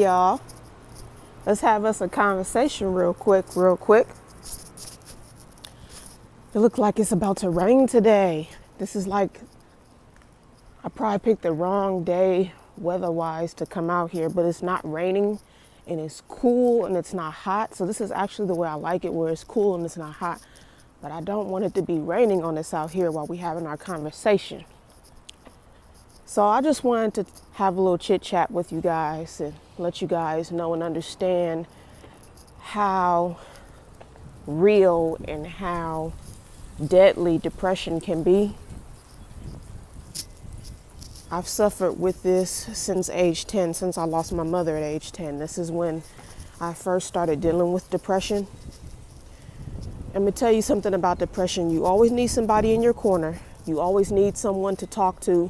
y'all. Let's have us a conversation real quick. It looks like it's about to rain today. This is like, I probably picked the wrong day weather-wise to come out here, but it's not raining and it's cool and it's not hot. So this is actually the way I like it, where it's cool and it's not hot. But I don't want it to be raining on us out here while we're having our conversation. So I just wanted to have a little chit chat with you guys and let you guys know and understand how real and how deadly depression can be. I've suffered with this since age 10, since I lost my mother at age 10. This is when I first started dealing with depression. Let me tell you something about depression. You always need somebody in your corner. You always need someone to talk to,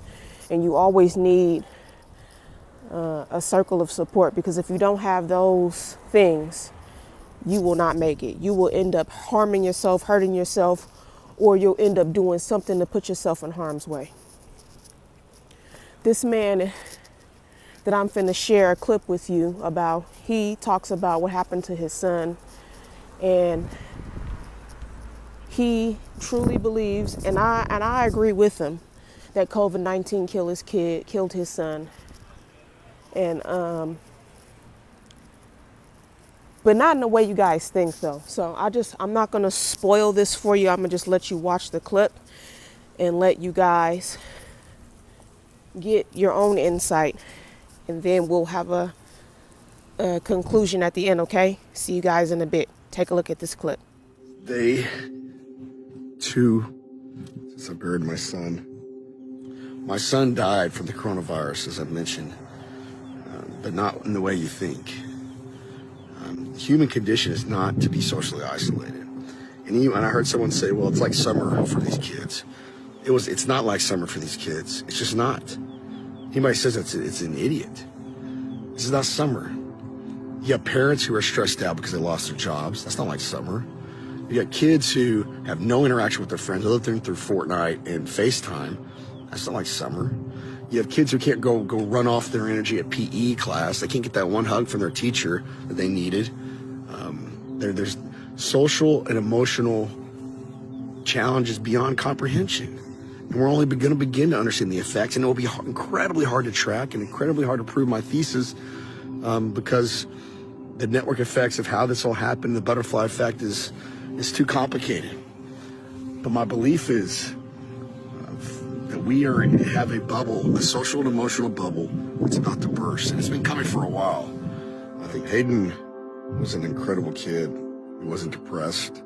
and you always need a circle of support, because if you don't have those things, you will not make it. You will end up harming yourself, hurting yourself, or you'll end up doing something to put yourself in harm's way. This man that I'm finna share a clip with you about, he talks about what happened to his son, and he truly believes, and I agree with him, that COVID-19 killed his son. And but not in the way you guys think though. So I'm not gonna spoil this for you. I'm gonna just let you watch the clip and let you guys get your own insight, and then we'll have a conclusion at the end, okay? See you guys in a bit. Take a look at this clip. Day 2 since I buried my son. My son died from the coronavirus, as I've mentioned, but not in the way you think. The human condition is not to be socially isolated. And I heard someone say, well, it's like summer for these kids. It's not like summer for these kids. It's just not. Anybody says it's an idiot. This is not summer. You have parents who are stressed out because they lost their jobs. That's not like summer. You got kids who have no interaction with their friends other than through Fortnite and FaceTime. That's not like summer. You have kids who can't go run off their energy at PE class. They can't get that one hug from their teacher that they needed. There's social and emotional challenges beyond comprehension. And we're only going to begin to understand the effects, and it will be incredibly hard to track and incredibly hard to prove my thesis, because the network effects of how this all happened, the butterfly effect, is too complicated. But my belief is that we have a bubble, a social and emotional bubble that's about to burst, and it's been coming for a while. I think Hayden was an incredible kid. He wasn't depressed.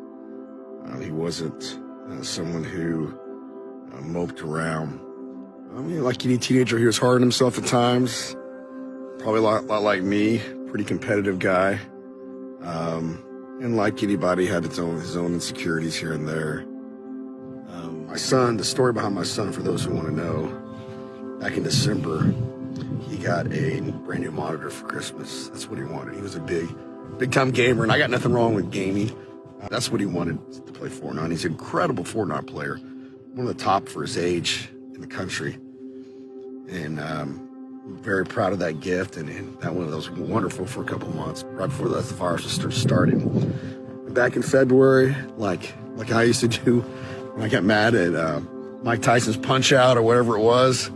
He wasn't someone who moped around. I mean, like any teenager, he was hard on himself at times. Probably a lot like me, pretty competitive guy. And like anybody, had his own insecurities here and there. My son, the story behind my son, for those who want to know, back in December, he got a brand new monitor for Christmas. That's what he wanted. He was a big time gamer, and I got nothing wrong with gaming. That's what he wanted, to play Fortnite. He's an incredible Fortnite player, one of the top for his age in the country. And I'm very proud of that gift, and that one was wonderful for a couple months, right before the virus started. Back in February, like I used to do when I got mad at Mike Tyson's Punch-Out or whatever it was,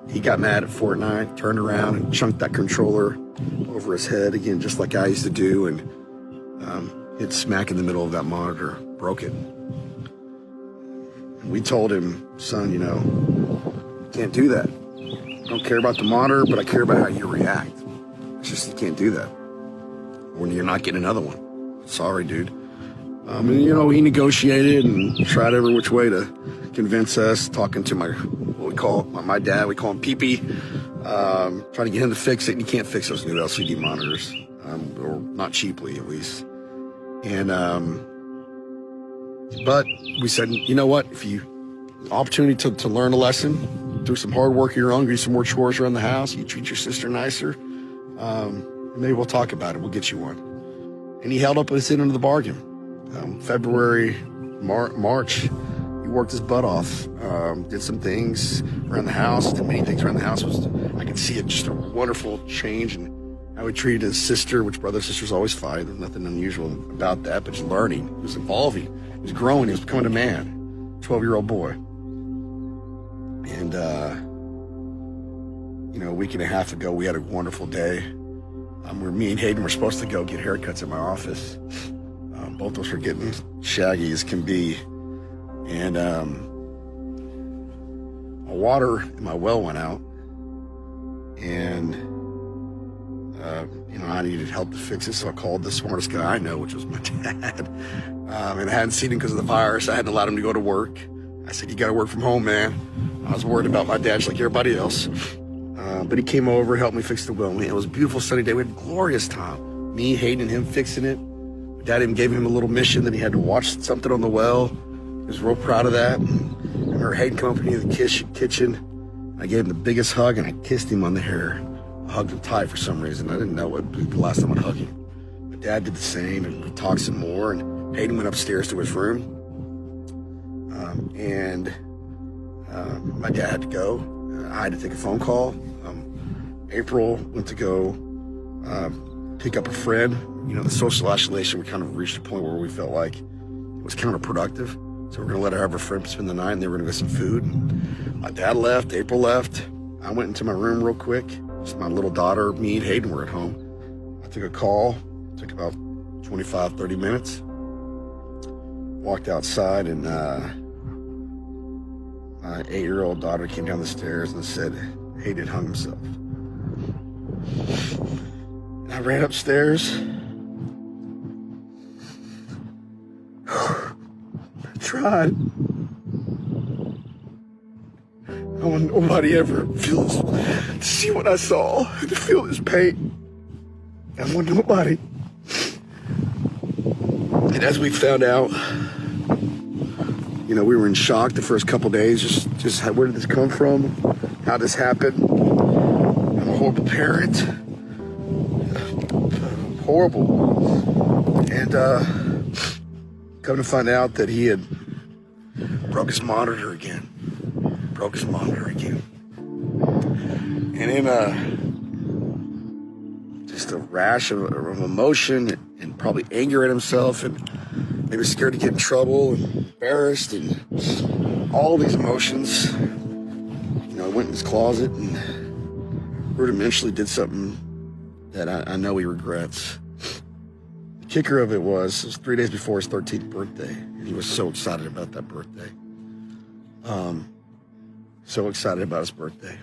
he got mad at Fortnite, turned around and chunked that controller over his head again, just like I used to do, and hit smack in the middle of that monitor, broke it. And we told him, son, you can't do that. I don't care about the monitor, but I care about how you react. It's just, you can't do that. Or you're not getting another one. Sorry, dude. And he negotiated and tried every which way to convince us, talking to my dad, we call him Pee-Pee, trying to get him to fix it. And you can't fix those new LCD monitors, or not cheaply at least. And, but we said, you know what, if you, opportunity to learn a lesson, do some hard work of your own, do some more chores around the house, you treat your sister nicer, maybe we'll talk about it, we'll get you one. And he held up his end of the bargain. February, March, he worked his butt off, did some things around the house, did many things around the house. I could see it, just a wonderful change, and how he treated his sister, which brother and sisters always fight. There's nothing unusual about that, but just learning. He was evolving. He was growing. He was becoming a man, 12-year-old boy. And, you know, a week and a half ago, we had a wonderful day. Me and Hayden were supposed to go get haircuts at my office. Both of us were getting shaggy as can be. And my water in my well went out. And, you know, I needed help to fix it, so I called the smartest guy I know, which was my dad. And I hadn't seen him because of the virus. I hadn't allowed him to go to work. I said, you got to work from home, man. I was worried about my dad just like everybody else. But he came over, helped me fix the well. And it was a beautiful sunny day. We had a glorious time. Me, Hayden, and him fixing it. My dad even gave him a little mission that he had to watch something on the well. He was real proud of that. And I remember Hayden come up to me in the kitchen. I gave him the biggest hug, and I kissed him on the hair. I hugged him tight for some reason. I didn't know what would be the last time I'd hug him. My dad did the same, and we talked some more. And Hayden went upstairs to his room. My dad had to go. I had to take a phone call. April went to go pick up a friend. You know, the social isolation, we kind of reached a point where we felt like it was counterproductive. So we're going to let her have her friend spend the night, and they were going to get some food. My dad left. April left. I went into my room real quick. Just my little daughter, me, and Hayden were at home. I took a call. It took about 25, 30 minutes. Walked outside, and my 8-year-old daughter came down the stairs and said, Hayden hung himself. And I ran upstairs. I tried. I want nobody ever feels to see what I saw and to feel this pain. I want nobody. And as we found out, you know, we were in shock the first couple days. Just where did this come from? How did this happen? I'm a horrible parent. Horrible. And come to find out that he had broke his monitor again. And in just a rash of emotion and probably anger at himself and maybe scared to get in trouble and embarrassed and all these emotions. You know, I went in his closet and rudimentally did something that I know he regrets. The kicker of it was 3 days before his 13th birthday, and he was so excited about that birthday. So excited about his birthday.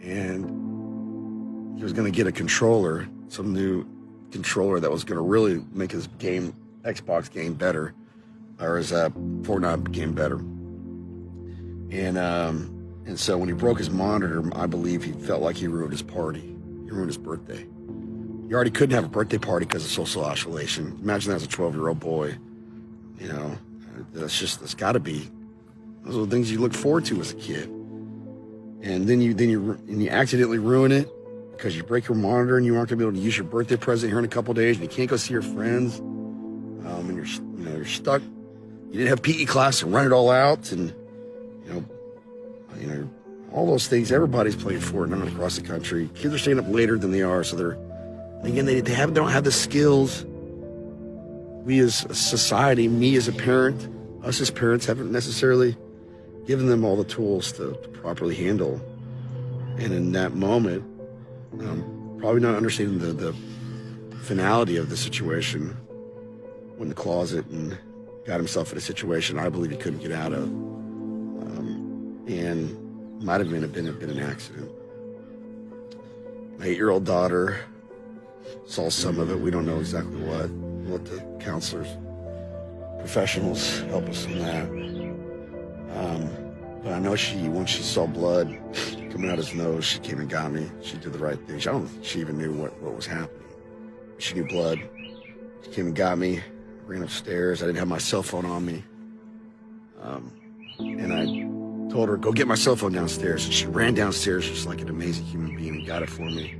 And he was going to get a controller, some new controller that was going to really make his Xbox game better, or his Fortnite game better. And so when he broke his monitor, I believe he felt like he ruined his party. He ruined his birthday. You already couldn't have a birthday party because of social isolation. Imagine that as a 12-year-old boy. You know, it's got to be. Those are the things you look forward to as a kid. And then you accidentally ruin it because you break your monitor and you aren't gonna be able to use your birthday present here in a couple of days, and you can't go see your friends. And you're stuck. You didn't have PE class and run it all out, and you know all those things. Everybody's playing Fortnite across the country. Kids are staying up later than they are, so they don't have the skills. We as a society, me as a parent, us as parents haven't necessarily given them all the tools to properly handle. And in that moment, probably not understanding the finality of the situation, went in the closet and got himself in a situation I believe he couldn't get out of, and might have been an accident. My 8-year-old daughter saw some of it. We don't know exactly what. We'll let the counselors, professionals help us in that. But I know once she saw blood coming out his nose, she came and got me. She did the right thing. I don't think she even knew what was happening. She knew blood. She came and got me, ran upstairs. I didn't have my cell phone on me. And I told her, go get my cell phone downstairs. And she ran downstairs just like an amazing human being and got it for me.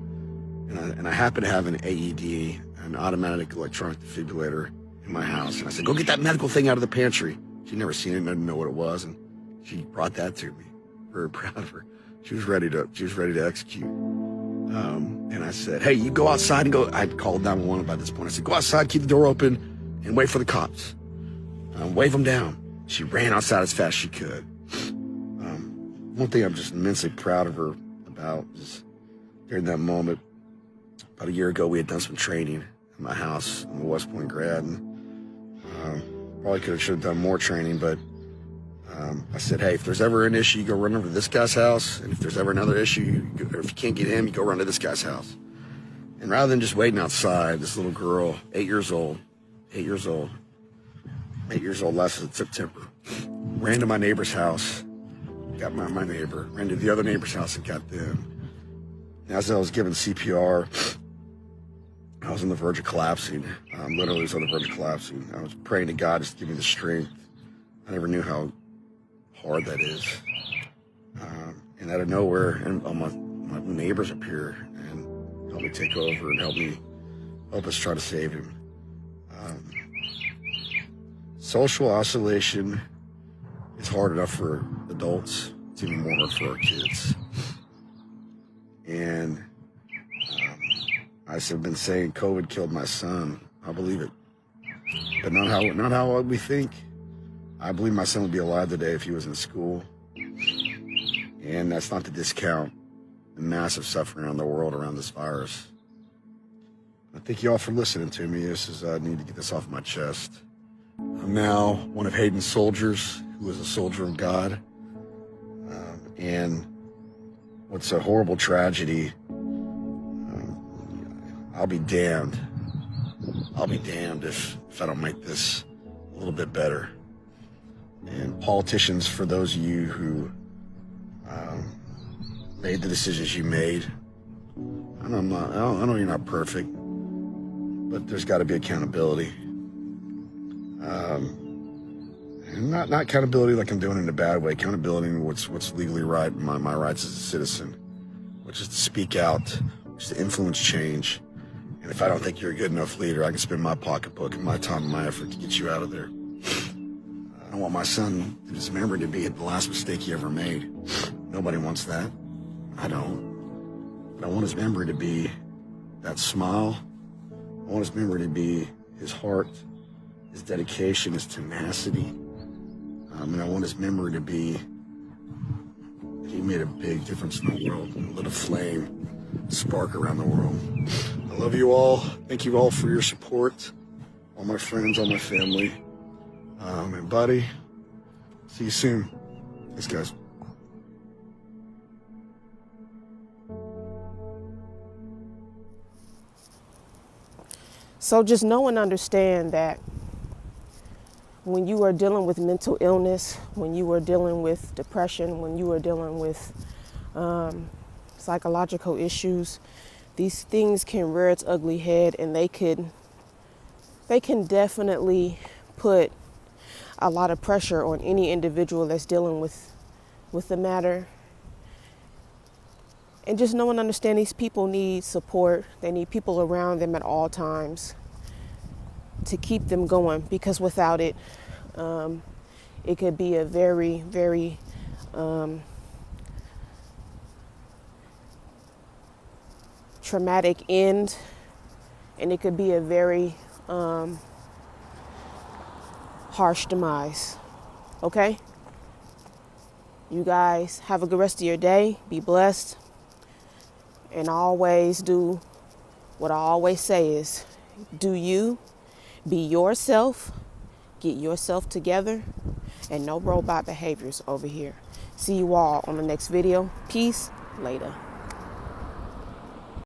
And I happen to have an AED, an automatic electronic defibrillator, in my house. And I said, go get that medical thing out of the pantry. She'd never seen it, didn't know what it was. And she brought that to me. Very proud of her. She was ready to execute. And I said, hey, you go outside and go. I'd called 911 by this point. I said, go outside, keep the door open, and wait for the cops. Wave them down. She ran outside as fast as she could. One thing I'm just immensely proud of her about is during that moment, about a year ago, we had done some training at my house. I'm a West Point grad, and probably should have done more training, but I said, hey, if there's ever an issue, you go run over to this guy's house, and if there's ever another issue, or if you can't get him, you go run to this guy's house. And rather than just waiting outside, this little girl, 8 years old last September, ran to my neighbor's house, got my neighbor, ran to the other neighbor's house and got them. And as I was giving CPR, I was on the verge of collapsing. Literally was on the verge of collapsing. I was praying to God just to give me the strength. I never knew how hard that is. And out of nowhere, and my neighbors appear and help me take over and help us try to save him. Social isolation is hard enough for adults. It's even more hard for our kids. And I've been saying COVID killed my son. I believe it, but not how we think. I believe my son would be alive today if he was in school. And that's not to discount the massive suffering around the world around this virus. I thank you all for listening to me. I need to get this off my chest. I'm now one of Hayden's soldiers, who is a soldier of God. And what's a horrible tragedy, I'll be damned. I'll be damned if I don't make this a little bit better. And politicians, for those of you who made the decisions you made, I know you're not perfect, but there's got to be accountability. And not accountability like I'm doing it in a bad way. Accountability in what's legally right, my rights as a citizen, which is to speak out, which is to influence change. And if I don't think you're a good enough leader, I can spend my pocketbook and my time and my effort to get you out of there. I don't want my son to his memory to be the last mistake he ever made. Nobody wants that. I don't. But I want his memory to be that smile. I want his memory to be his heart, his dedication, his tenacity. And I want his memory to be that he made a big difference in the world and lit a flame, spark around the world. I love you all. Thank you all for your support. All my friends, all my family. And buddy, see you soon. Thanks, guys. So just know and understand that when you are dealing with mental illness, when you are dealing with depression, when you are dealing with psychological issues, these things can rear its ugly head, and they can definitely put a lot of pressure on any individual that's dealing with the matter. And just know and understand these people need support. They need people around them at all times to keep them going, because without it, it could be a very, very traumatic end, and it could be a very harsh demise. Okay? You guys have a good rest of your day. Be blessed. And always do what I always say is, do you, be yourself, get yourself together, and no robot behaviors over here. See you all on the next video. Peace. Later.